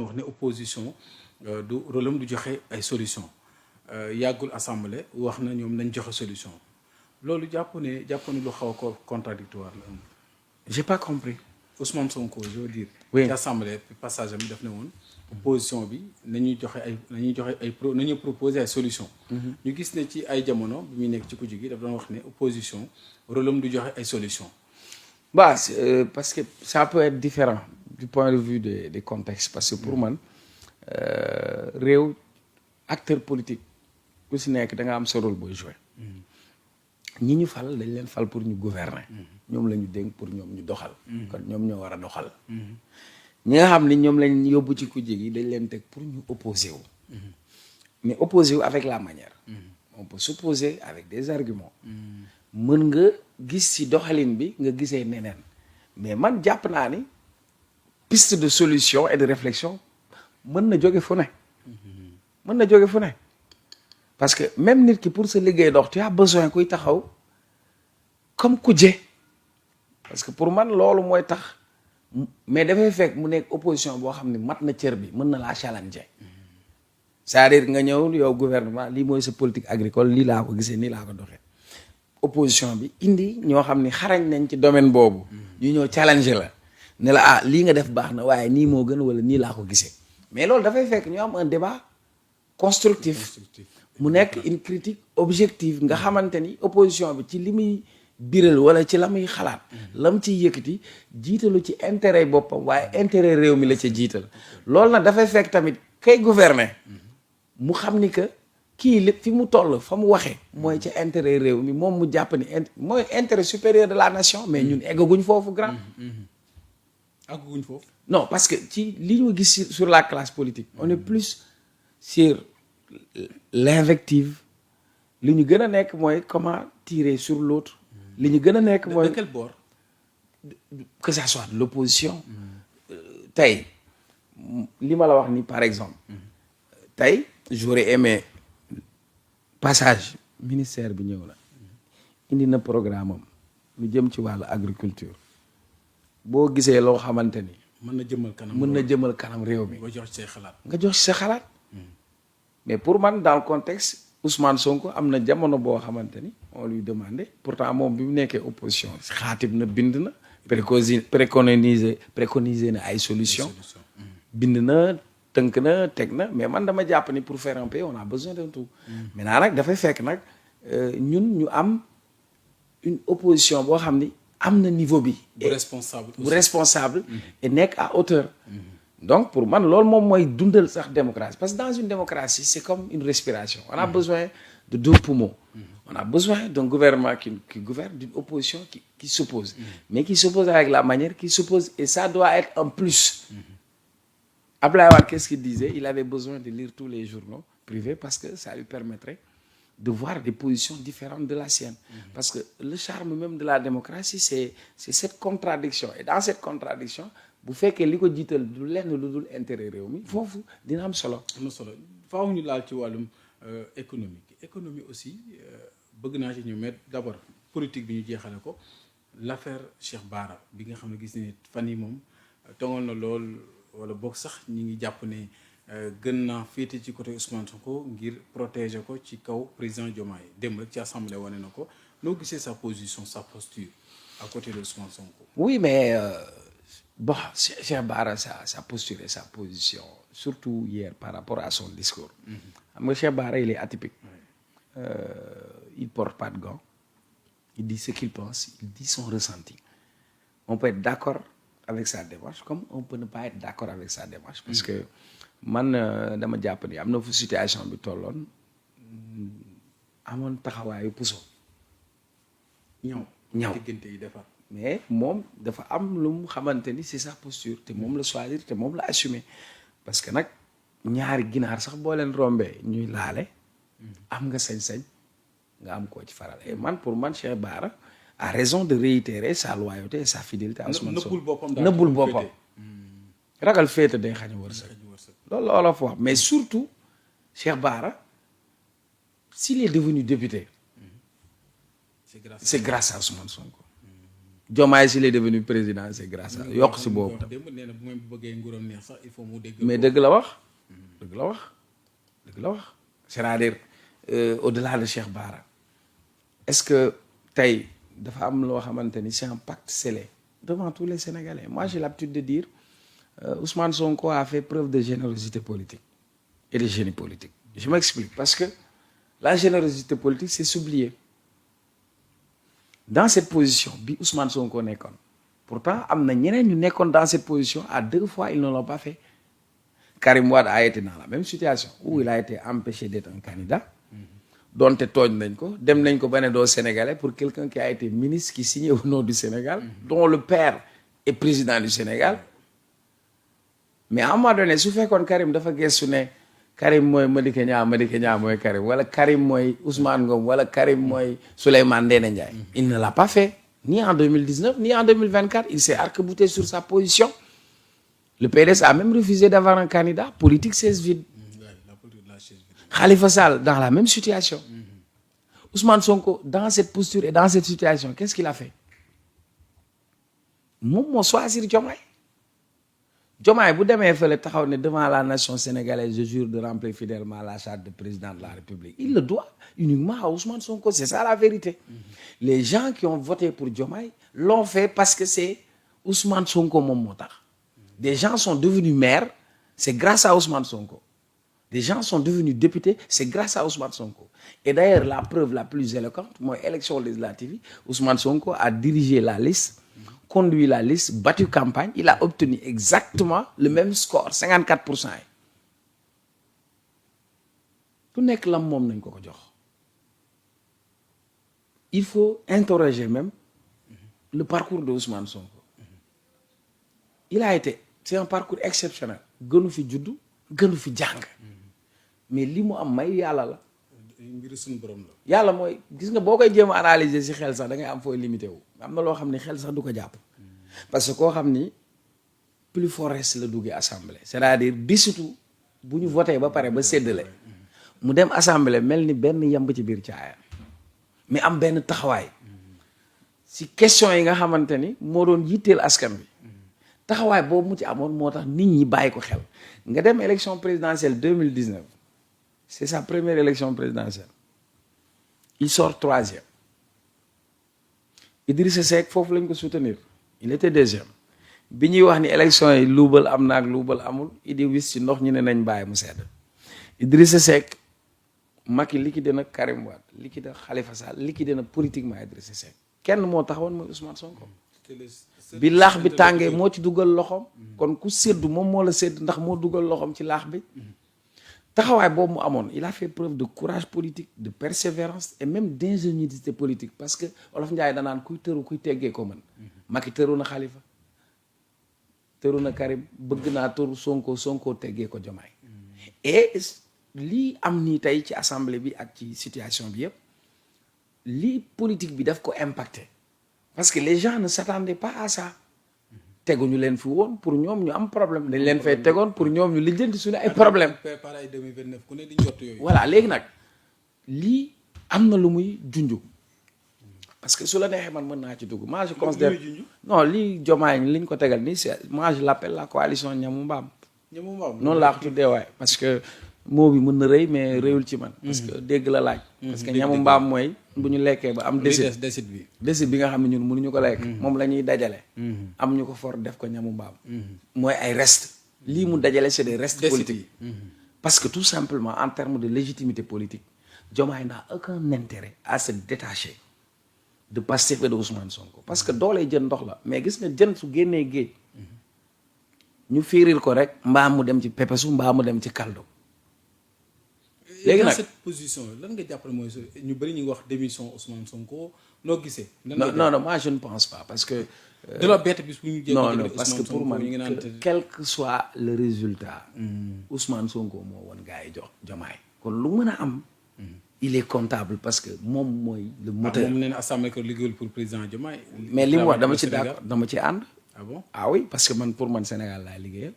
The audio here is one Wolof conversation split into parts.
wax ne opposition du rôle am du joxe ay solution yàggul assemblée wax na ñoom nañ joxe solution loolu jàpp ne lu xaw a contradictoire la am. J'ai pas compris. Ousmane Sonko je veux dire. oui ci assemblée passage am def ne woon opposition bi nañuy proposer ay solution ñu gis ne ci ay jamono bi muy nekk ci kujje gi daf doon wax ne opposition rôle am du joxe ay solution. Bah parce que ça peut être différent du point de vue des contextes parce que pour man réew acteur politique ku si nekk da nga am sa rôle booy jouer ñi ñu fal dañ leen fal pour ñu gouverner ñoom la ñu dénk pour ñoom ñu doxal kon ñoom ñoo war a doxal ñi nga xam ni ñoom lañ yóbbu ci kujje gi dañ leen teg pour ñu opposer wu mais opposer wu avec la manière on peut s'opposer avec des arguments mën nga gis ci doxalin bi nga gisee neneen mais man jàpp naa ni piste de solution et de réflexion mën na jóge fu ne parce que même nit ki pour sa liggéey dox tu as besoin kuy taxaw comme kujje parce que pour man loolu mooy tax mais dafay fekk mu nekk opposition boo xam ne mat na cër bi mën na laa challenger c'est-à-dire nga ñëw yow gouvernement lii mooy sa politique agricole lii laa ko gisee nii laa ko doxee opposition bi indi ñoo xam ni xarañ nañ ci domaine boobu ñu ñëw challenger la ne la lii nga def baax na waaye nii moo gën wala nii laa ko gisee mais loolu dafay fekk ñu am un débat constructif mu nekk une critique objective nga xamante ni opposition bi ci li muy biral wala ci la muy xalaat lam ciy yëkkati jiitalu ci intérêt boppam waaye intérêt réew mi la ca jiital loolu nag dafay fekk tamit kay gouverner mu xam ni que kii lépp fi mu toll fa mu waxee mooy ca intérêt réew mi moom mu jàpp ni mooy intérêt supérieur de la nation mais ñun eggaguñ foofu grand àgguñ foofu non parce que ci li ñu gis sur la classe politique on est plus sur l'invective li ñu gën a nekk mooy comment tirer sur l'autre li ñu gën a nekk mooy de quel bord que ça soit de l'opposition tey li ma la wax ni par exemple tey j'aurais aimé passage ministère bi ñëw na indi na programme am lu jëm ci wàllu agriculture boo gisee loo xamante ni mën na jëmal kanam réew mi nga jox ci sa xalaat mais pour man dans le contexte Ousmane Sonko am na jamono boo xamante ni on lui demandait pourtant moom bi mu nekkee opposition xaatib na bind na préconiser na ay solution bind na tënk na teg na mais man dama jàpp ni pour faire un pays on a besoin de tout maintenant nag dafay fekk nag ñun ñu am une opposition boo xam ni am na niveau bi bu responsable et nekk à hauteur donc pour man loolu moom mooy dundal sax démocratie parce que dans une démocratie c'est comme une respiration on a besoin de deux poumons on a besoin d'un gouvernement qui gouverne, d'une opposition qui s'oppose mais qui s'oppose avec la manière qui s'oppose et ça doit être un plus Abdoulaye Wade qu'est-ce qu'il disait? Il avait besoin de lire tous les journaux privés parce que ça lui permettrait de voir des positions différentes de la sienne. Parce que le charme même de la démocratie, c'est cette contradiction. Et dans cette contradiction, bu fekkee li ko jiital du lenn lu dul intérêt réew mi foofu dina am solo. am na solo faaw ñu laal ci wàllum économie aussi bëgg naa ci ñu mais d'abord politique bi ñu jeexale ko l'affaire Cheikh Bara bi nga xam ne gis ni fan yi moom tongal na lool wala boog sax ñi ngi jàpp ne gën naa féete ci côté Ousmane Sonko ngir protéger ko ci kaw président Diomaye démb rek ci assemblée wane na ko noo gisee sa position sa posture à côté de Ousmane Sonko. Oui mais bon Cheikh Bara sa posture et sa position surtout hier par rapport à son discours. xam nga Cheikh Bara il est atypique. Il porte pas de gants. Il dit ce qu'il pense, il dit son ressenti. On peut être d'accord avec sa démarche comme on peut ne pas être d'accord avec sa démarche parce que man dama jàpp ni am na fu situation bi tolloon amoon taxawaayu puso ñaw diggante yi defar mais moom dafa am lu mu xamante ni c'est sa posture te moom la choisir te moom la assumer parce que nag ñaari ginaar sax boo leen rombee ñuy laale am nga sañ-sañ nga am koo ci faral et man pour man Cheikh Bara a raison de réitérer sa loyauté et sa fidélité à Ousmane Sonko nëbbul boppam ragal féete day xañ wërsëg loolu la fa wax mais surtout Cheikh Bara s'il est devenu député c'est grâce à Ousmane Sonko Diomaye s'il est devenu président c'est grâce à yokk si boobu tam. démb nee na bu même bëggee nguuram neex sax il faut mu dégg. mais dëgg la wax dëgg la wax dëgg la wax c'est-à-dire au-delà de Cheikh Bara est-ce que tey dafa am loo xamante ni c'est un pacte scellé devant tous les Sénégalais. Moi j'ai l'habitude de dire Ousmane Sonko a fait preuve de générosité politique et de génie politique. Je m'explique parce que la générosité politique c'est s'oublier. Dans cette position bi Ousmane Sonko nekkoon pourtant am na ñeneen ñu nekkoon dans cette position à 2 fois ils ne l'ont pas fait. Karim Wade a été dans la même situation où il a été empêché d'être un candidat donte tooñ nañ ko dem nañ ko ba ne doo sénégalais pour quelqu'un qui a été ministre qui signe au nom du Sénégal dont le père est président du Sénégal mais à un moment donné su fekkoon Karim dafa gëstu ne Karim mooy Madické Niang mooy Karim wala Karim mooy Ousmane Ngom wala Karim mooy Souleymane Ndéné Ndiaye il ne l'a pas fait ni en 2019 ni en 2024 il s'est arc-bouté sur sa position. Le PDS a même refusé d'avoir un candidat politique chaise vide. Khalifa Sall dans la même situation. Ousmane Sonko dans cette posture et dans cette situation qu'est-ce qu'il a fait moom moo choisir Diomaye bu demee fële taxaw ne devant la nation sénégalaise je jure de remplir fidèlement la charte de président de la République il le doit uniquement à Ousmane Sonko c'est ça la vérité. Les gens qui ont voté pour Diomaye l'ont fait parce que c'est Ousmane Sonko moom moo tax. Des gens sont devenus maires c'est grâce à Ousmane Sonko. Des gens sont devenus députés c'est grâce à Ousmane Sonko. Et d'ailleurs la preuve la plus éloquente mooy élection législative yi Ousmane Sonko a dirigé la liste. Conduit la liste, battu campagne, il a obtenu exactement le même score, 54%. Tout nekk lam moom nañ ko jox. Il faut interroger même le parcours de Ousmane Sonko. C'est un parcours exceptionnel. Gënu fi juddu, gënu fi jàng. Mais li mu am may yàlla la. Mbiru suñu borom la. Yàlla mooy gis nga boo koy jéem a analyser ci xel sax da ngay am fooy limité wu. Am na loo xam ne xel sax du ko jàpp. Parce que koo xam ni plus forest la duggee assemblée. C'est-à-dire disitu bu ñu voté ba pare ba séddale. mu dem assemblée mel ni benn yamb ci biir caaya. mais am benn taxawaay. ci question yi nga xamante ni moo doon yitteel askan bi. taxawaay boobu mu ci amoon moo tax nit ñi bàyyi ko xel. nga dem élection présidentielle 2019. C'est sa première élection présidentielle. Il sort 3e. Idrissa Seck foofu lañ ko soutenir. Il était 2e. bi ñuy wax ni élection yi luubal am na ak luubal amul Idi wis ci ndox ñu ne nañ bàyyi mu sedd. Idrissa Seck Macky liquidé na Karim Wade liquidé Khalifa Sall liquidé na politiquement Idrissa Seck. kenn moo taxawoon mooy Ousmane Sonko. bi laax bi tàngee moo ci dugal loxoom. kon ku séddu moom moo la sédd ndax moo dugal loxoom ci laax bi. taxawaay boobu mu amoon il a fait preuve de courage politique de persévérance et même d'ingéniosité politique parce que Olof Njaay danaan kuy tëru kuy teggee ko mën. Macky tëru na Khalifa tëru na Karim bëgg naa tëru Sonko teggee ko Diomaye. et lii am nii tey ci assemblée bi ak ci situation bi yëpp lii politique bi daf ko impacté parce que les gens ne s'attendaient pas à ça. teguñu leen fi woon pour ñoom ñu am problème dañ leen fay tegoon pour ñoom ñu lijjanti suñu ay problème préparé 2029 ku ne di njott yooyu. voilà léegi nag lii am na lu muy junju parce que su la neexee man mën naa ci dugg moi je considère non lii Diomaye liñ ko tegal nii c'est moi je l'appelle la coalition ñamu mbaam noonu laa ko tuddee waaye parce que moo bi mën na rëy mais rëyul ci man parce que dégg la laaj parce que ñamu mbaam mooy bu ñu lekkee ba am décide bi nga xam ne ñun mënuñu ko lekk moom la ñuy dajale am ñu ko for def ko ñamu mbaam mooy ay restes lii mu dajale c'est des restes politiques parce que tout simplement en termes de légitimité politique Diomaye n'a aucun intérêt à se détacher de Pastef et de Ousmane Sonko parce que doolee jën ndox la mais gis nga jën su génnee géej ñu fiiril ko rek mbaa mu dem ci pepesu mbaa mu dem ci kaldo léegi nag cette position lan nga jàpp ne mooy ñu bëri ñu wax démission Ousmane Sonko noo gisee. non moi je ne pense pas parce que. de la bête bis bu ñu non parce que pour man quel que soit le résultat. Ousmane Sonko moo woon gars yi jox Diomaye. kon lu mën a am. il est comptable parce que moom mooy le moteur. moom nee na assemblée ko liggéeyul pour président Diomaye. mais li mu wax dama ci d'accord dama ci ànd. ah bon oui parce que man pour man Sénégal laay liggéeyal.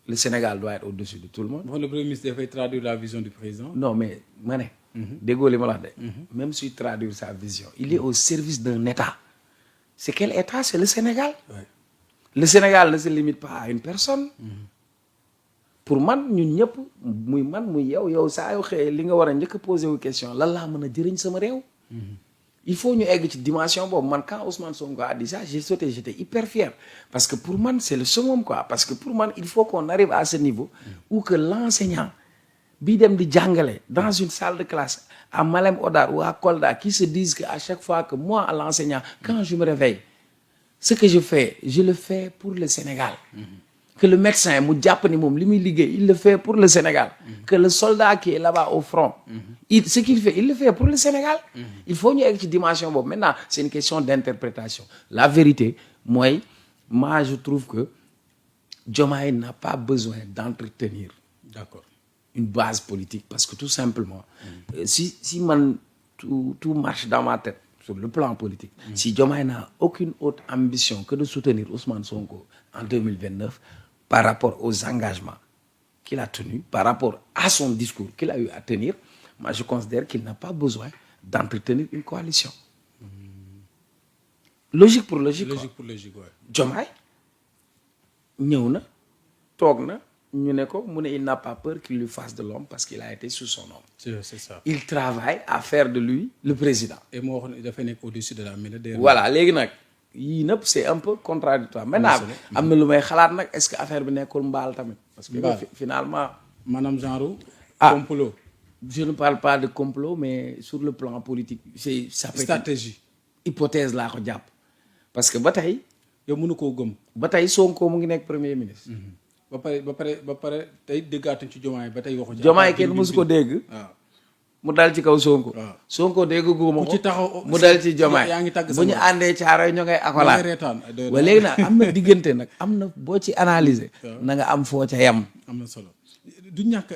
Le Sénégal doit être au-dessus de tout le monde. Bon, le Premier ministre dafay traduire la vision du président. Non mais ma ne. déggoo li ma la wax de. même suy traduire sa vision. il est au service d'un État. c'est quel état? C'est le Sénégal. Ouais. Le Sénégal ne se limite pas à une personne. Pour man ñun ñëpp muy man muy yow saa yoo xëyee li nga war a njëkk a posé wu question lan laa mën a jëriñ sama réew. Il faut ñu egg ci dimension boobu. Man quand Ousmane Sonko a dit ça j'ai sauté, j'étais hyper fier parce que pour man c'est le summum quoi. Parce que pour man il faut qu'on arrive à ce niveau où que l'enseignant bi dem di jàngale dans une salle de classe à Malem Hodar ou à Kolda qui se disent que à chaque fois que moi l'enseignant quand je me réveille ce que je fais je le fais pour le Sénégal. Que le médecin mu jàpp ni moom li muy liggéey il le fait pour le Sénégal. Que le soldat qui est là-bas au front ce qu'il fait il le fait pour le Sénégal. Il faut ñu egg ci dimension boobu. Maintenant c'est une question d'interprétation. La vérité mooy moi je trouve que Diomaye n'a pas besoin d'entretenir D'accord. une base politique parce que tout simplement si man tout marche dans ma tête sur le plan politique. Si Diomaye n'a aucune autre ambition que de soutenir Ousmane Sonko en 2029 par rapport aux engagements qu'il a tenus, par rapport à son discours qu'il a eu à tenir, moi je considère qu'il n'a pas besoin d'entretenir une coalition. Logique pour logique. Logique pour logique, ouais. Diomaye ñëw na toog na ñu ne ko mu ne il n'a pas peur qu'il lui fasse de l'ombre parce qu'il a été sous son ombre. C'est ça. Il travaille à faire de lui le président. Et moo wax ne dafay nekk au-dessus de la mêlée. Voilà léegi nag yii nëpp c'est un peu contradictoire. Maintenant am na lu may xalaat nag est-ce que affaire bi nekkul mbaal tamit. Parce que finalement. maanaam genre. complot. Je ne parle pas de complot mais sur le plan politique c'est ça peut être stratégie. hypothèse laa ko jàpp. Parce que ba tey. yow mënu koo gëm. ba tey Sonko mu ngi nekk premier ministre. ba pare tey déggaatuñ ci Diomaye ba tey waxu. Diomaye kenn mësu ko dégg. waaw. mu dal ci kaw Sonko. waaw Sonko dégg guuma ko ku ci taxaw mu dal ci Diomaye yaa ngi tàgg bu ñu àndee caaro ñoo ngay akolaat. reetaan wa léegi nag am na diggante nag am na boo ci analyser. na nga am foo ca yem. am na solo du ñàkk.